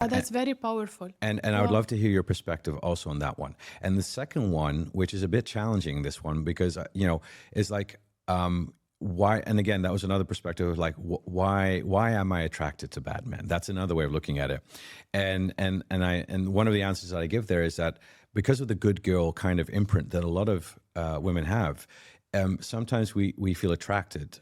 That's very powerful. And I would love to hear your perspective also on that one. And the second one, which is a bit challenging, this one, because, is like, why, and again, that was another perspective of like, why am I attracted to bad men? That's another way of looking at it. And one of the answers that I give there is that because of the good girl kind of imprint that a lot of women have, sometimes we feel attracted.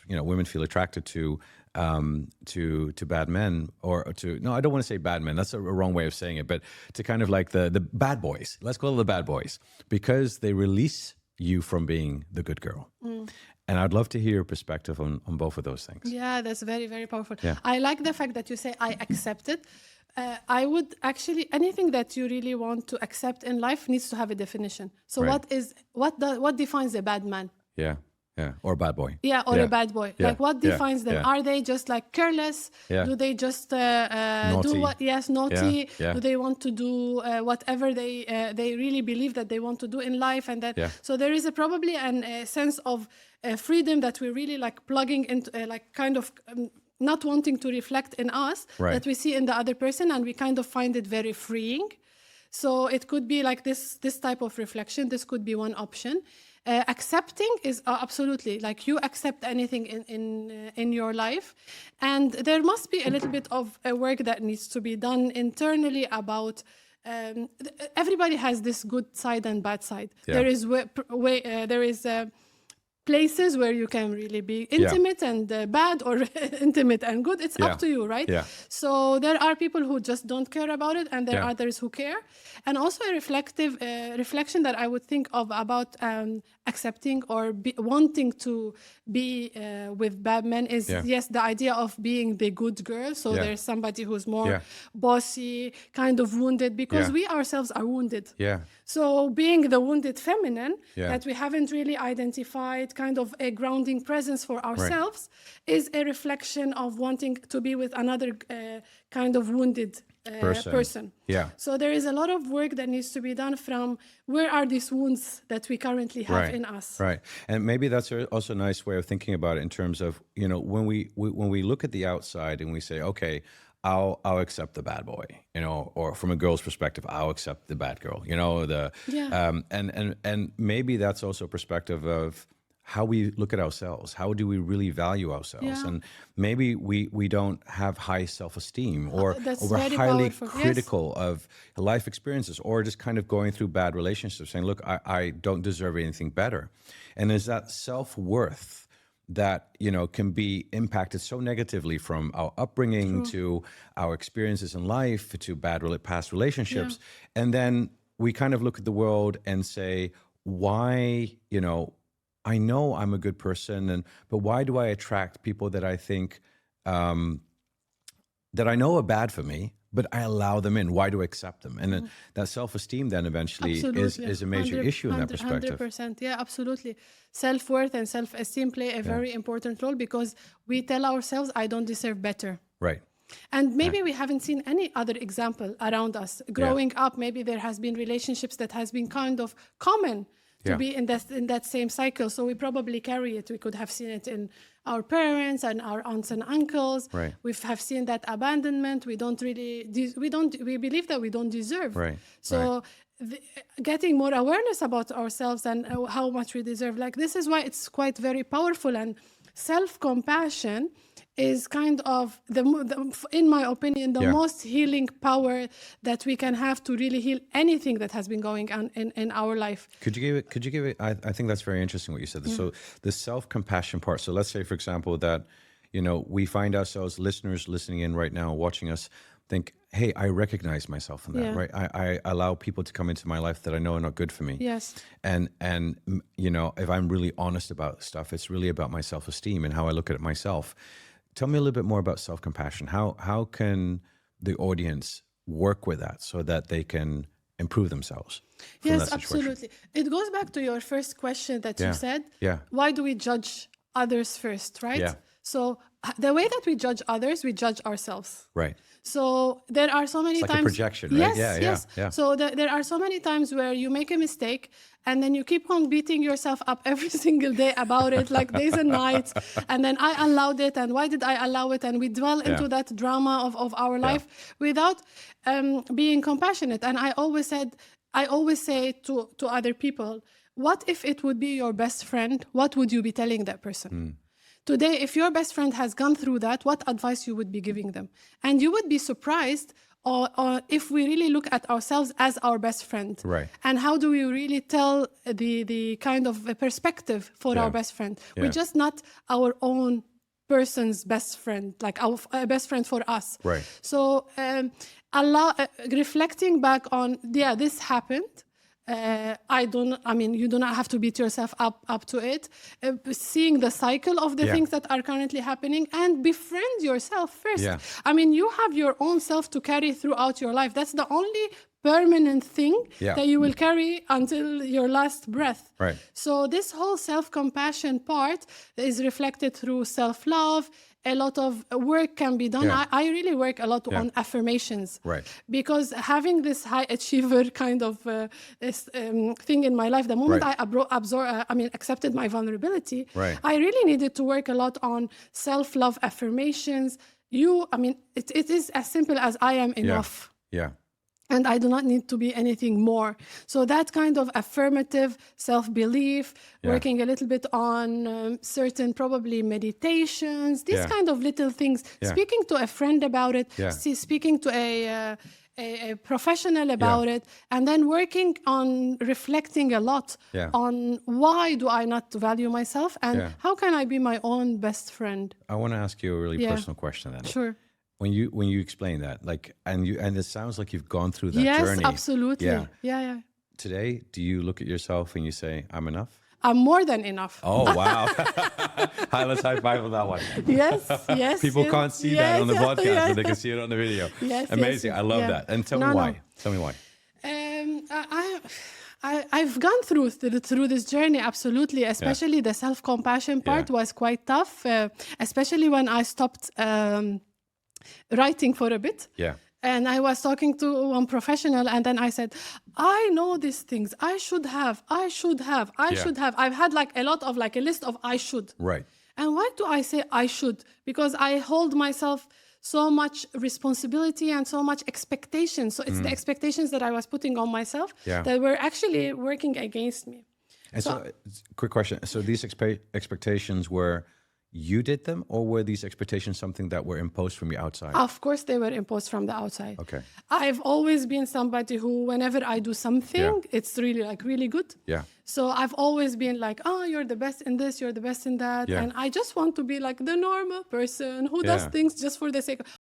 Women feel attracted to bad men, or to, no, I don't want to say bad men. That's a wrong way of saying it, but to kind of like the bad boys. Let's call it the bad boys, because they release you from being the good girl. And I'd love to hear your perspective on both of those things. Yeah, that's very, very powerful. Yeah. I like the fact that you say, I accept it. I would actually, anything that you really want to accept in life needs to have a definition. So Right. what defines a bad man? Yeah. Yeah. Or a bad boy. Yeah, or a bad boy. Yeah. Like, what defines them? Yeah. Are they just like careless? Yeah. Do they just do Naughty. what? Yes, naughty. Yeah. Do they want to do whatever they really believe that they want to do in life? And that, Yeah. so there is probably a sense of freedom that we're really like plugging into, like kind of not wanting to reflect in us, Right. that we see in the other person, and we kind of find it very freeing. So it could be like this type of reflection. This could be one option. Accepting is absolutely like you accept anything in your life, and there must be a little bit of work that needs to be done internally about. Everybody has this good side and bad side. Yeah. There is places where you can really be intimate and bad, or intimate and good. It's up to you, right? Yeah. So there are people who just don't care about it, and there are Yeah. others who care. And also a reflection that I would think of about accepting or wanting to be with bad men is, yes, the idea of being the good girl. So there's somebody who's more bossy, kind of wounded, because we ourselves are wounded. Yeah. So being the wounded feminine that we haven't really identified, kind of a grounding presence for ourselves, is a reflection of wanting to be with another kind of wounded person. Yeah. So there is a lot of work that needs to be done from where are these wounds that we currently have in us. Right. And maybe that's also a nice way of thinking about it in terms of, when we look at the outside and we say, okay, I'll accept the bad boy, or from a girl's perspective, I'll accept the bad girl, and maybe that's also a perspective of how we look at ourselves. How do we really value ourselves? Yeah. And maybe we don't have high self-esteem, or we're very highly powerful. critical of life experiences, or just kind of going through bad relationships, saying, look, I don't deserve anything better. And is that self-worth that, can be impacted so negatively from our upbringing to our experiences in life to past relationships. And then we kind of look at the world and say, why, I know I'm a good person, but why do I attract people that I think, that I know are bad for me, but I allow them in? Why do I accept them? And then that self-esteem then eventually is a major issue in that perspective. 100%. Yeah, absolutely. Self-worth and self-esteem play a very important role, because we tell ourselves, I don't deserve better. Right. And maybe we haven't seen any other example around us. Growing up, maybe there has been relationships that has been kind of common to be in that same cycle. So we probably carry it. We could have seen it in our parents and our aunts and uncles. Right. We have seen that abandonment. We believe that we don't deserve. Right. So getting more awareness about ourselves and how much we deserve. Like, this is why it's quite very powerful. And self-compassion is kind of in my opinion, the most healing power that we can have to really heal anything that has been going on in our life. Could you give it? I think that's very interesting what you said. So the self-compassion part. So let's say, for example, that, we find ourselves, listeners listening in right now, watching us, think, hey, I recognize myself in that, right? I allow people to come into my life that I know are not good for me. Yes. And if I'm really honest about stuff, it's really about my self-esteem and how I look at it myself. Tell me a little bit more about self-compassion. How can the audience work with that so that they can improve themselves? Yes, absolutely. It goes back to your first question that you said. Yeah. Why do we judge others first, right? Yeah. So the way that we judge others, we judge ourselves. Right. So there are so many It's like times. a projection, right? Yes, Yeah, yes. yeah. So there are so many times where you make a mistake and then you keep on beating yourself up every single day about it, like days and nights. And then I allowed it, and why did I allow it? And we dwell into that drama of our life without being compassionate. And I always say to other people, what if it would be your best friend? What would you be telling that person? Today, if your best friend has gone through that, what advice you would be giving them? And you would be surprised or if we really look at ourselves as our best friend. Right. And how do we really tell the kind of a perspective for our best friend? We're just not our own person's best friend, like our best friend for us. Right. So reflecting back on, this happened. You do not have to beat yourself up to it. Seeing the cycle of the things that are currently happening, and befriend yourself first. Yeah. I mean, you have your own self to carry throughout your life. That's the only permanent thing that you will carry until your last breath. Right. So this whole self-compassion part is reflected through self-love. A lot of work can be done. I really work a lot on affirmations. Right. Because having this high achiever kind of thing in my life, the moment I accepted my vulnerability, I really needed to work a lot on self-love affirmations. It is as simple as I am enough. Yeah. And I do not need to be anything more. So that kind of affirmative self-belief, working a little bit on certain probably meditations, these kind of little things, speaking to a friend about it, speaking to a professional about it, and then working on reflecting a lot on why do I not value myself and how can I be my own best friend? I want to ask you a really personal question then. Sure. When you explain that, like, and it sounds like you've gone through that journey. Yes, absolutely. Yeah. Today, do you look at yourself and you say, I'm enough? I'm more than enough. Oh, wow. Let's high five on that one. Yes. People can't see that on the podcast, but they can see it on the video. Amazing. I love that. And tell me why. Tell me why. I've gone through this journey, absolutely, especially the self-compassion part was quite tough, especially when I stopped writing for a bit. Yeah. And I was talking to one professional, and then I said, I know these things. I should have. I've had a list of I should. Right. And why do I say I should? Because I hold myself so much responsibility and so much expectation. So it's the expectations that I was putting on myself that were actually working against me. And so quick question. So these expectations were, you did them, or were these expectations something that were imposed from the outside? Of course, they were imposed from the outside. Okay. I've always been somebody who, whenever I do something, it's really good. Yeah. So I've always been like, oh, you're the best in this, you're the best in that. Yeah. And I just want to be like the normal person who does things just for the sake of,